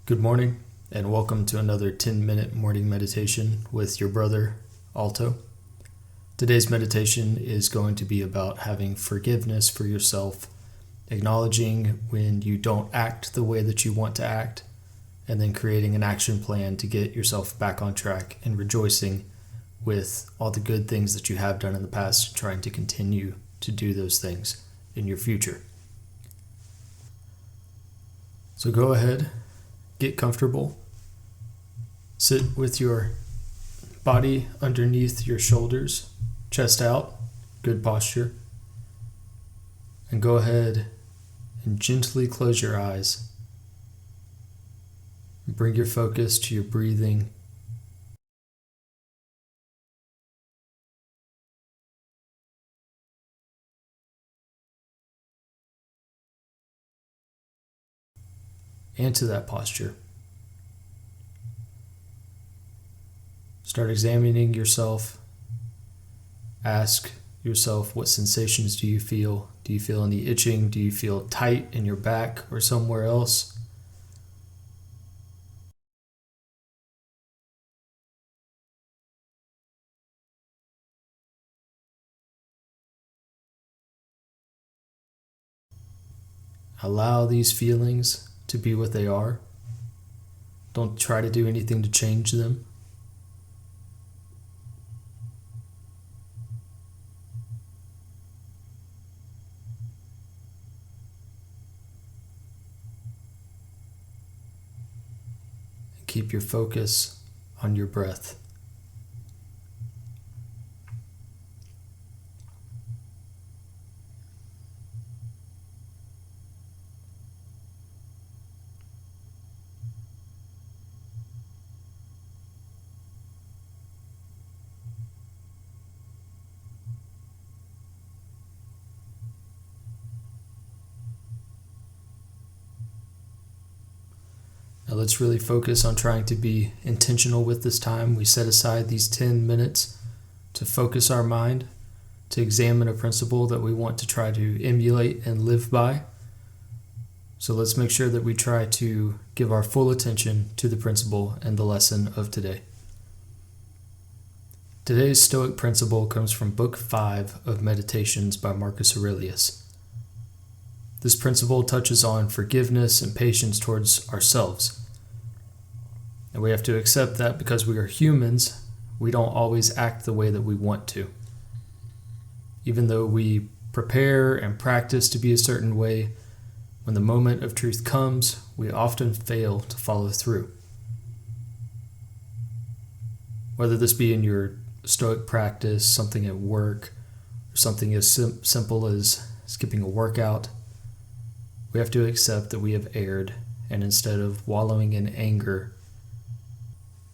Good morning, and welcome to another 10-minute morning meditation with your brother, Alto. Today's meditation is going to be about having forgiveness for yourself, acknowledging when you don't act the way that you want to act, and then creating an action plan to get yourself back on track and rejoicing with all the good things that you have done in the past, trying to continue to do those things in your future. So go ahead. Get comfortable. Sit with your body underneath your shoulders, chest out, good posture. And go ahead and gently close your eyes. Bring your focus to your breathing. And to that posture. Start examining yourself. Ask yourself, what sensations do you feel? Do you feel any itching? Do you feel tight in your back or somewhere else? Allow these feelings to be what they are. Don't try to do anything to change them. Keep your focus on your breath. Now let's really focus on trying to be intentional with this time. We set aside these 10 minutes to focus our mind, to examine a principle that we want to try to emulate and live by. So let's make sure that we try to give our full attention to the principle and the lesson of today. Today's Stoic principle comes from Book 5 of Meditations by Marcus Aurelius. This principle touches on forgiveness and patience towards ourselves. And we have to accept that because we are humans, we don't always act the way that we want to. Even though we prepare and practice to be a certain way, when the moment of truth comes, we often fail to follow through. Whether this be in your Stoic practice, something at work, or something as simple as skipping a workout, we have to accept that we have erred, and instead of wallowing in anger,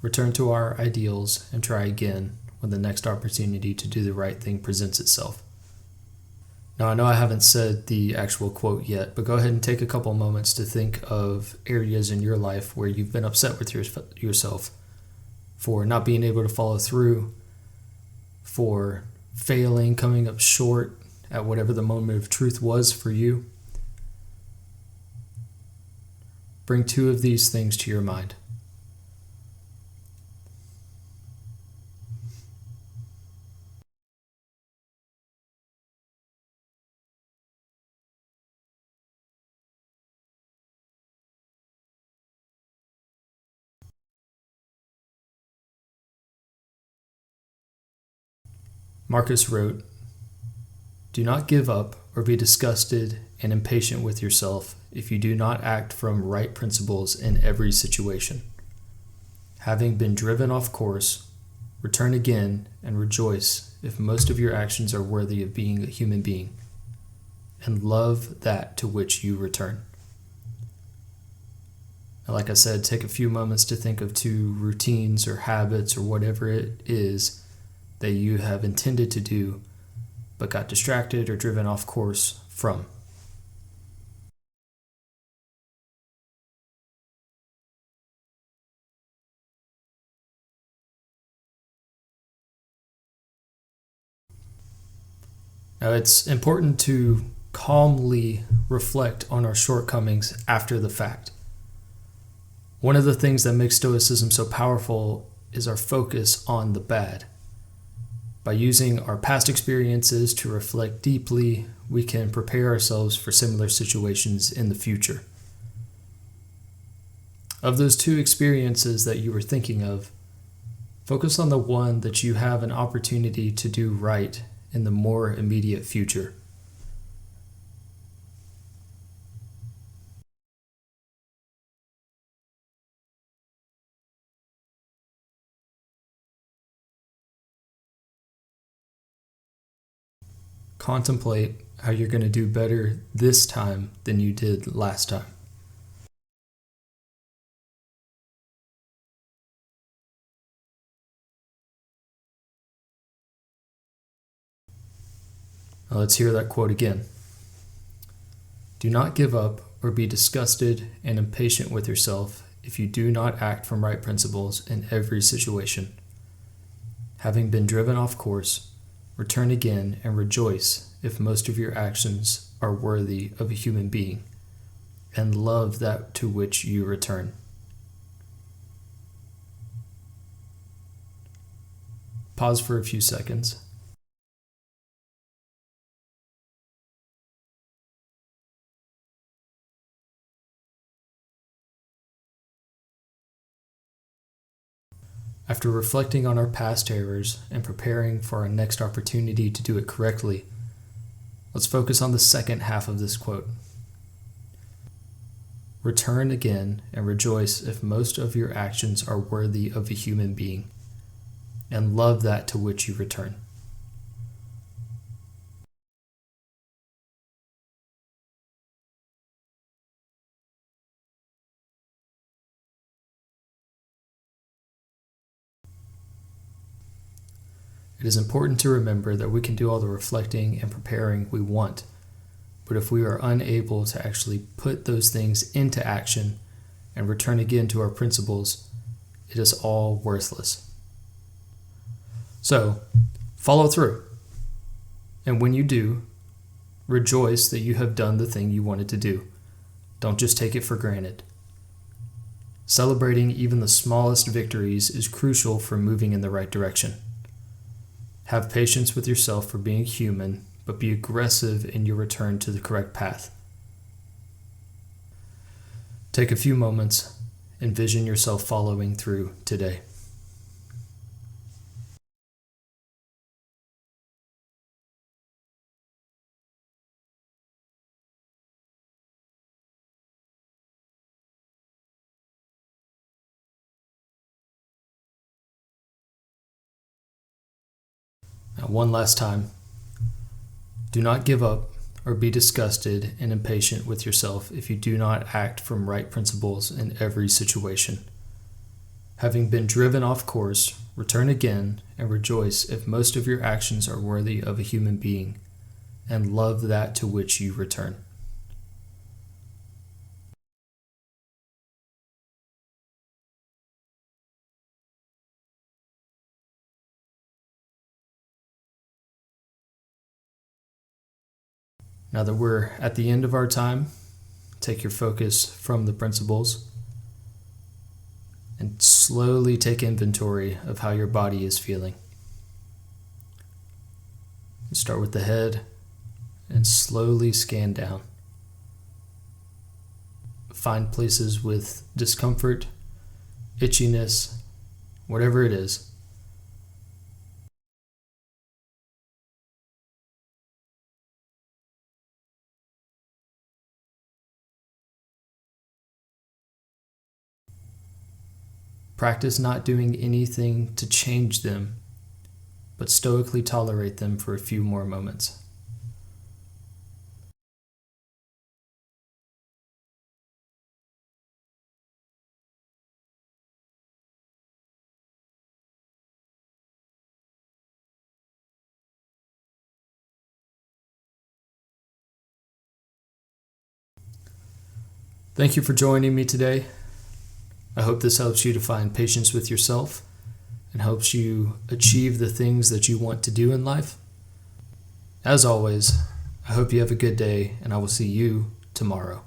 return to our ideals and try again when the next opportunity to do the right thing presents itself. Now, I know I haven't said the actual quote yet, but go ahead and take a couple moments to think of areas in your life where you've been upset with yourself for not being able to follow through, for failing, coming up short at whatever the moment of truth was for you. Bring two of these things to your mind. Marcus wrote, "Do not give up or be disgusted and impatient with yourself if you do not act from right principles in every situation. Having been driven off course, return again and rejoice if most of your actions are worthy of being a human being, and love that to which you return." And like I said, take a few moments to think of two routines or habits or whatever it is that you have intended to do but got distracted or driven off course from. Now, it's important to calmly reflect on our shortcomings after the fact. One of the things that makes Stoicism so powerful is our focus on the bad. By using our past experiences to reflect deeply, we can prepare ourselves for similar situations in the future. Of those two experiences that you were thinking of, focus on the one that you have an opportunity to do right in the more immediate future. Contemplate how you're going to do better this time than you did last time. Now let's hear that quote again. Do not give up or be disgusted and impatient with yourself if you do not act from right principles in every situation. Having been driven off course, return again and rejoice if most of your actions are worthy of a human being, and love that to which you return. Pause for a few seconds. After reflecting on our past errors and preparing for our next opportunity to do it correctly, let's focus on the second half of this quote. Return again and rejoice if most of your actions are worthy of a human being, and love that to which you return. It is important to remember that we can do all the reflecting and preparing we want, but if we are unable to actually put those things into action and return again to our principles, it is all worthless. So, follow through. And when you do, rejoice that you have done the thing you wanted to do. Don't just take it for granted. Celebrating even the smallest victories is crucial for moving in the right direction. Have patience with yourself for being human, but be aggressive in your return to the correct path. Take a few moments, envision yourself following through today. Now, one last time. Do not give up or be disgusted and impatient with yourself if you do not act from right principles in every situation. Having been driven off course, return again and rejoice if most of your actions are worthy of a human being, and love that to which you return. Now that we're at the end of our time, take your focus from the principles and slowly take inventory of how your body is feeling. Start with the head and slowly scan down. Find places with discomfort, itchiness, whatever it is. Practice not doing anything to change them, but stoically tolerate them for a few more moments. Thank you for joining me today. I hope this helps you to find patience with yourself and helps you achieve the things that you want to do in life. As always, I hope you have a good day, and I will see you tomorrow.